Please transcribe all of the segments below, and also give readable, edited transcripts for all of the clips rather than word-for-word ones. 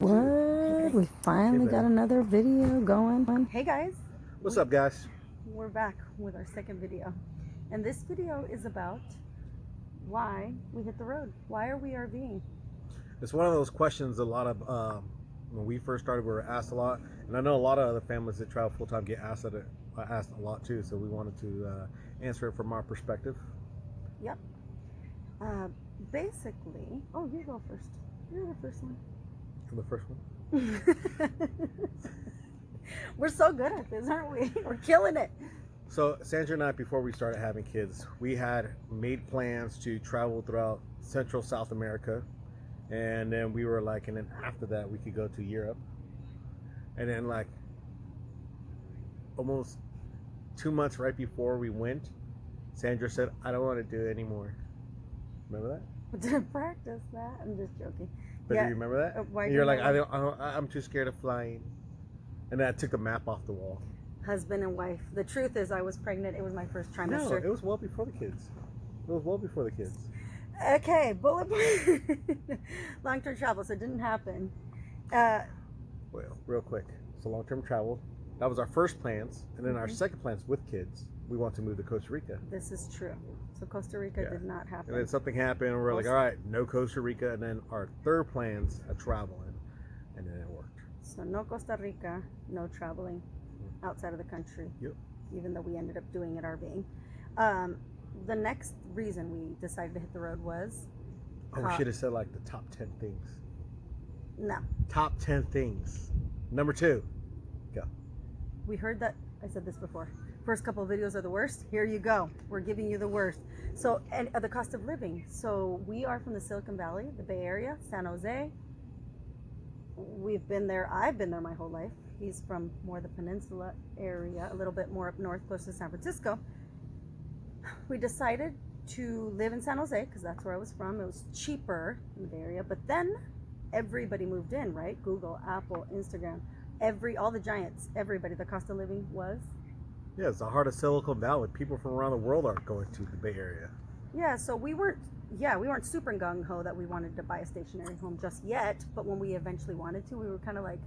What? We finally got another video going. Hey guys. What's up, guys? We're back with our second video. And this video is about why we hit the road. Why are we RVing? It's one of those questions a lot of, when we first started, we were asked a lot. And I know a lot of other families that travel full-time get asked a lot too. So we wanted to answer it from our perspective. Yep. Basically, oh, you go first. You're the first one. The first one. We're so good at this, aren't we? We're killing it. So Sandra and I, before we started having kids, we had made plans to travel throughout Central South America, and then we were like, and then after that we could go to Europe, and then like almost 2 months right before we went, Sandra said, "I don't want to do it anymore." Remember that? I didn't practice that. I'm just joking. But yeah. Do you remember that? You're like, I'm too scared of flying. And then I took the map off the wall. Husband and wife. The truth is I was pregnant. It was my first trimester. No, it was well before the kids. It was well before the kids. Okay, bullet point. Long-term travel, so it didn't happen. Well, real quick. So long-term travel, that was our first plans. And then our second plans with kids, we want to move to Costa Rica. This is true. So Costa Rica did not happen. And then something happened, and we're like, all right, no Costa Rica. And then our third plans, a traveling, and then it worked. So no Costa Rica, no traveling outside of the country. Yep. Even though we ended up doing it RVing. The next reason we decided to hit the road was... Oh, we should have said like the top 10 things. No. Top 10 things. Number 2. Go. We heard that, I said this before. First couple of videos are the worst. Here you go. We're giving you the worst. So, and the cost of living. So we are from the Silicon Valley, the Bay Area, San Jose. We've been there. I've been there my whole life. He's from more the peninsula area, a little bit more up north, close to San Francisco. We decided to live in San Jose because that's where I was from. It was cheaper in the Bay Area. But then everybody moved in, right? Google, Apple, Instagram, all the giants, everybody. The cost of living was... Yeah, it's the heart of Silicon Valley. People from around the world are going to the Bay Area. Yeah, so we weren't super gung-ho that we wanted to buy a stationary home just yet, but when we eventually wanted to, we were kind of like,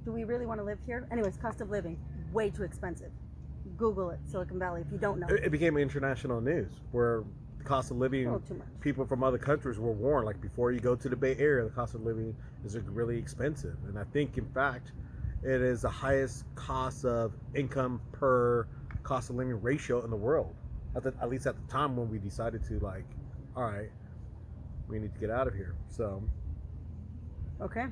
do we really want to live here? Anyways, cost of living, way too expensive. Google it, Silicon Valley, if you don't know. It became international news where the cost of living, people from other countries were warned, like before you go to the Bay Area, the cost of living is really expensive. And I think, in fact, it is the highest cost of income per cost of living ratio in the world. At least at the time when we decided to, like, all right, we need to get out of here. So. Okay.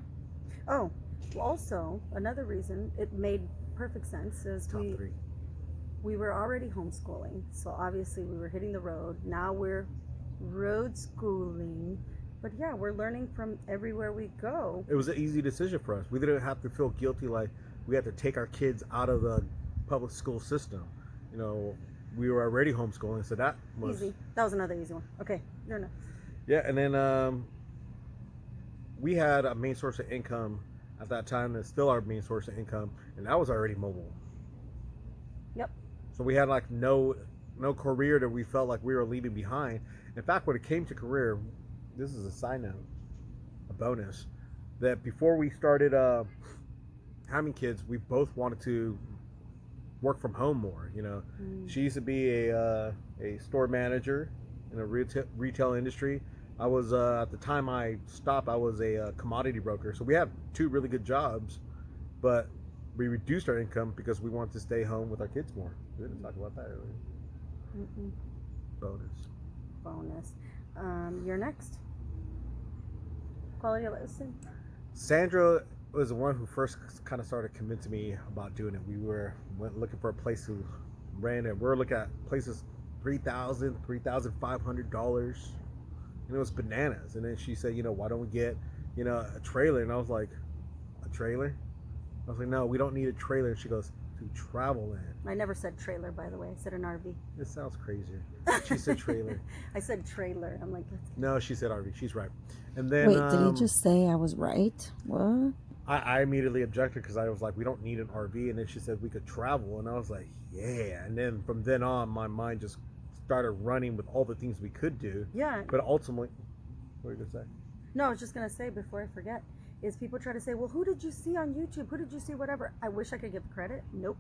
Oh, well, also, another reason it made perfect sense is we were already homeschooling. So obviously we were hitting the road. Now we're road schooling. But yeah, we're learning from everywhere we go. It was an easy decision for us. We didn't have to feel guilty like we had to take our kids out of the public school system. You know, we were already homeschooling, so that was... Easy. That was another easy one. Okay, you're next. Yeah, and then we had a main source of income at that time. That's still our main source of income, and that was already mobile. Yep. So we had like no career that we felt like we were leaving behind. In fact, when it came to career... This is a side note, a bonus, that before we started having kids, we both wanted to work from home more. You know, she used to be a store manager in a retail industry. I was at the time I stopped, I was a commodity broker. So we had 2 really good jobs, but we reduced our income because we wanted to stay home with our kids more. We didn't talk about that earlier. Bonus. You're next. Quality of life. Sandra was the one who first kind of started convincing me about doing it. We went looking for a place to rent, and we were looking at places $3,000, $3,500, and it was bananas. And then she said, you know, why don't we get, you know, a trailer? And I was like, a trailer? I was like, no, we don't need a trailer. And she goes, to travel in. I never said trailer, by the way. I said an RV. It sounds crazier. She said trailer. I said trailer. I'm like, no, she said RV. She's right. And then wait, did he just say I was right? What? I immediately objected because I was like, we don't need an RV. And then she said we could travel, and I was like, yeah. And then from then on, my mind just started running with all the things we could do. Yeah. But ultimately, what were you gonna say? No, I was just gonna say before I forget. is people try to say, well, who did you see on YouTube? Who did you see? Whatever. I wish I could give credit. Nope.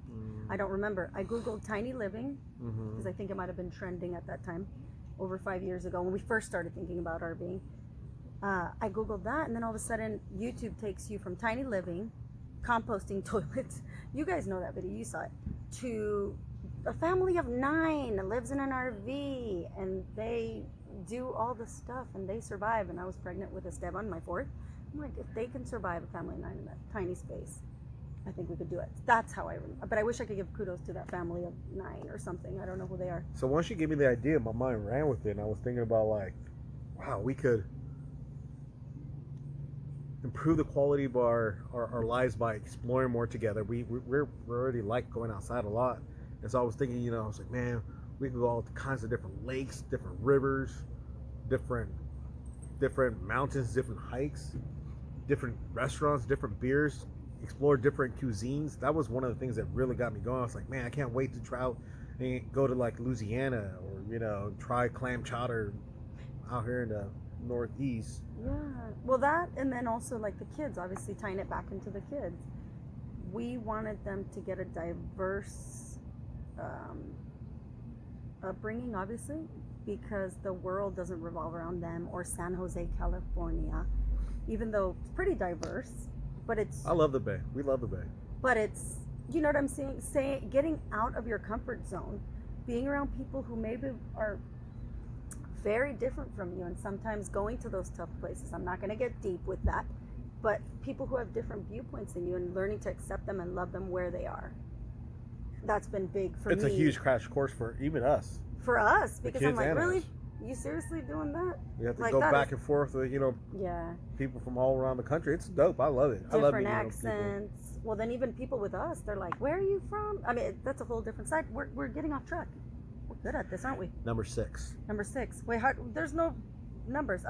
I don't remember. I Googled tiny living because I think it might have been trending at that time over 5 years ago when we first started thinking about RVing. I Googled that, and then all of a sudden YouTube takes you from tiny living, composting toilets. You guys know that video. You saw it. To a family of 9 lives in an RV and they do all the stuff and they survive. And I was pregnant with Esteban, my 4th. I'm like, if they can survive a family of 9 in that tiny space, I think we could do it. That's how I remember. But I wish I could give kudos to that family of 9 or something. I don't know who they are. So once you gave me the idea, my mind ran with it, and I was thinking about like, wow, we could improve the quality of our lives by exploring more together. We already like going outside a lot, and so I was thinking, I was like, man, we could go all kinds of different lakes, different rivers, different mountains, different hikes, different restaurants, different beers, explore different cuisines. That was one of the things that really got me going. I was like, man, I can't wait to try out and go to like Louisiana, or try clam chowder out here in the Northeast. Yeah, well, that, and then also like the kids, obviously tying it back into the kids, we wanted them to get a diverse upbringing, obviously, because the world doesn't revolve around them or San Jose, California, even though it's pretty diverse. But it's, I love the Bay. We love the Bay. but it's, you know what I'm saying, getting out of your comfort zone, being around people who maybe are very different from you, and sometimes going to those tough places. I'm not going to get deep with that, but people who have different viewpoints than you, and learning to accept them and love them where they are. That's been big for me. It's a huge crash course for even us. For us, because I'm like, really? Us. You seriously doing that? We have to like go back and forth with, yeah, people from all around the country. It's dope. I love it. Different I love meeting accents. Well, then even people with us, they're like, where are you from? I mean, that's a whole different side. We're getting off track. We're good at this, aren't we? Number 6. Number 6. Wait, there's no numbers.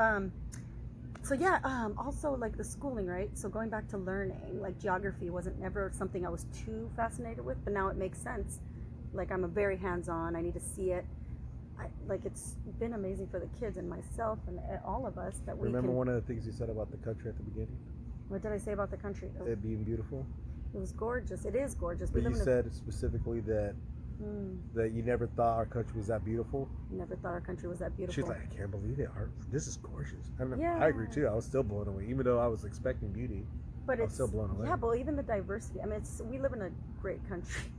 So yeah, also like the schooling, right? So going back to learning, like geography wasn't never something I was too fascinated with, but now it makes sense. Like I'm a very hands-on. I need to see it. It's been amazing for the kids and myself and all of us that we Remember one of the things you said about the country at the beginning? What did I say about the country? It being beautiful. It was gorgeous. It is gorgeous. But you said specifically that that you never thought our country was that beautiful. Never thought our country was that beautiful. She's like, I can't believe it. This is gorgeous. And Yeah. I agree too. I was still blown away, even though I was expecting beauty. But I was still blown away. Yeah, but even the diversity. I mean, we live in a great country.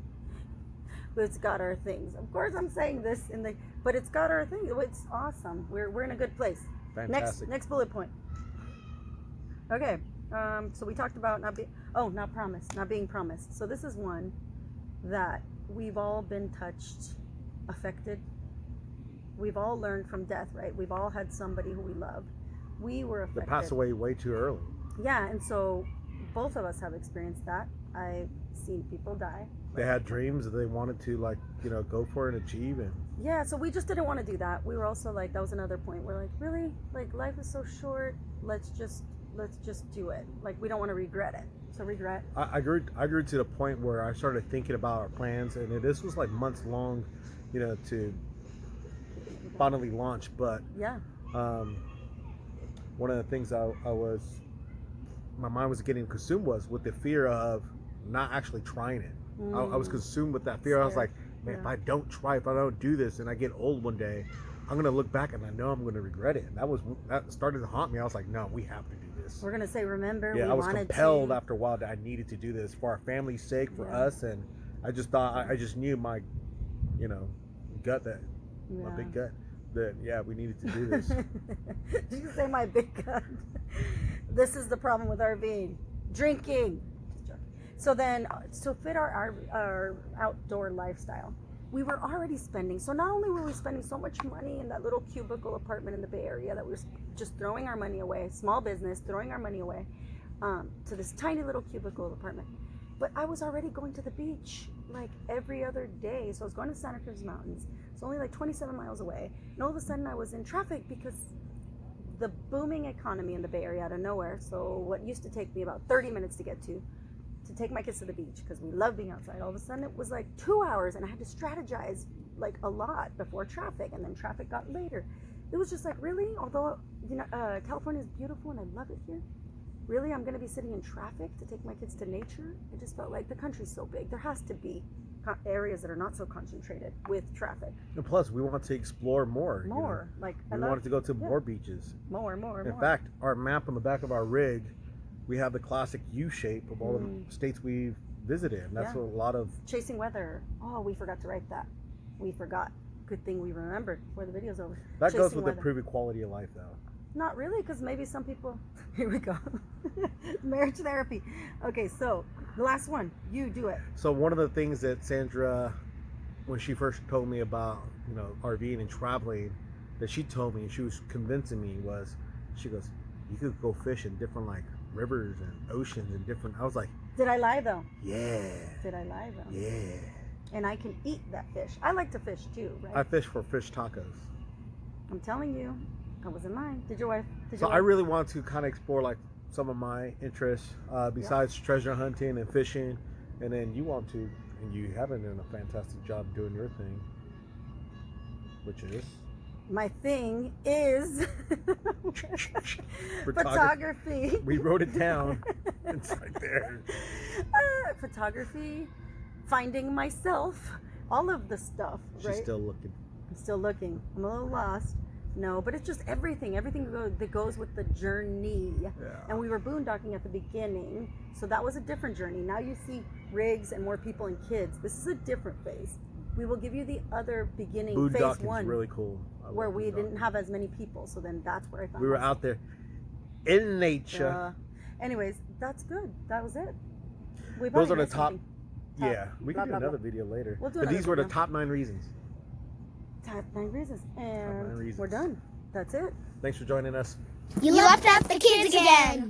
But it's got our things. Of course, I'm saying this but it's got our things. It's awesome. We're in a good place. Fantastic. Next bullet point. Okay. So we talked about not being promised. So this is one that we've all been touched, affected. We've all learned from death, right? We've all had somebody who we love. We were affected. They passed away way too early. Yeah, and so both of us have experienced that. I've seen people die. They had dreams that they wanted to go for and achieve, and yeah, so we just didn't want to do that. We were also like, that was another point. We're like, really? Like, life is so short. Let's just do it. Like, we don't want to regret it. So regret. I grew to the point where I started thinking about our plans, and this was like months long, to finally launch. But yeah, one of the things my mind was getting consumed was with the fear of not actually trying it. I was consumed with that fear. I was like, man, if I don't try, if I don't do this, and I get old one day, I'm gonna look back and I know I'm gonna regret it. And that started to haunt me. I was like, no, we have to do this. We're gonna say, remember. Yeah, I was compelled after a while that I needed to do this for our family's sake, for us, and I just thought I just knew my, gut my big gut that we needed to do this. Did you say my big gut? This is the problem with RVing, drinking. So then, to fit our outdoor lifestyle, we were already spending. So not only were we spending so much money in that little cubicle apartment in the Bay Area that we were just throwing our money away, small business, throwing our money away, to this tiny little cubicle apartment. But I was already going to the beach like every other day. So I was going to the Santa Cruz Mountains. It's only like 27 miles away. And all of a sudden I was in traffic because the booming economy in the Bay Area out of nowhere. So what used to take me about 30 minutes to get to take my kids to the beach because we love being outside. All of a sudden it was like 2 hours and I had to strategize like a lot before traffic, and then traffic got later. It was just like, really? Although California is beautiful and I love it here, really, I'm going to be sitting in traffic to take my kids to nature. It just felt like the country's so big. There has to be areas that are not so concentrated with traffic. And plus, we want to explore more. More. Like, we wanted to go to more beaches. More. In fact, our map on the back of our rig, we have the classic U shape of all the states we've visited. And that's what a lot of... Chasing weather. Oh, we forgot to write that. We forgot. Good thing we remembered before the video's over. That goes with improving quality of life, though. Not really, because maybe some people... Here we go. Marriage therapy. Okay, so the last one. You do it. So one of the things that Sandra, when she first told me about, RVing and traveling, that she told me, and she was convincing me, was, she goes, you could go fish in different, like, rivers and oceans and different... I was like... Did I lie, though? Yeah. Did I lie, though? Yeah. And I can eat that fish. I like to fish, too, right? I fish for fish tacos. I'm telling you. I wasn't lying. Did your wife? I really want to kind of explore like some of my interests besides treasure hunting and fishing, and then you want to, and you haven't done a fantastic job doing your thing, which is my thing is photography. We wrote it down. It's right there. Photography, finding myself, all of the stuff. Right? She's still looking. I'm still looking. I'm a little lost. No, but it's just everything that goes with the journey. Yeah. And we were boondocking at the beginning, so that was a different journey. Now you see rigs and more people and kids. This is a different phase. We will give you the other beginning, phase one. Is really cool. Where we didn't have as many people, so then that's where I found we were out there in nature. Anyways, that's good. That was it. Those are the top. Yeah, we can do another video later. We'll do but these were the top 9 reasons. Top 9 reasons. And we're done. That's it. Thanks for joining us. You left out the kids again.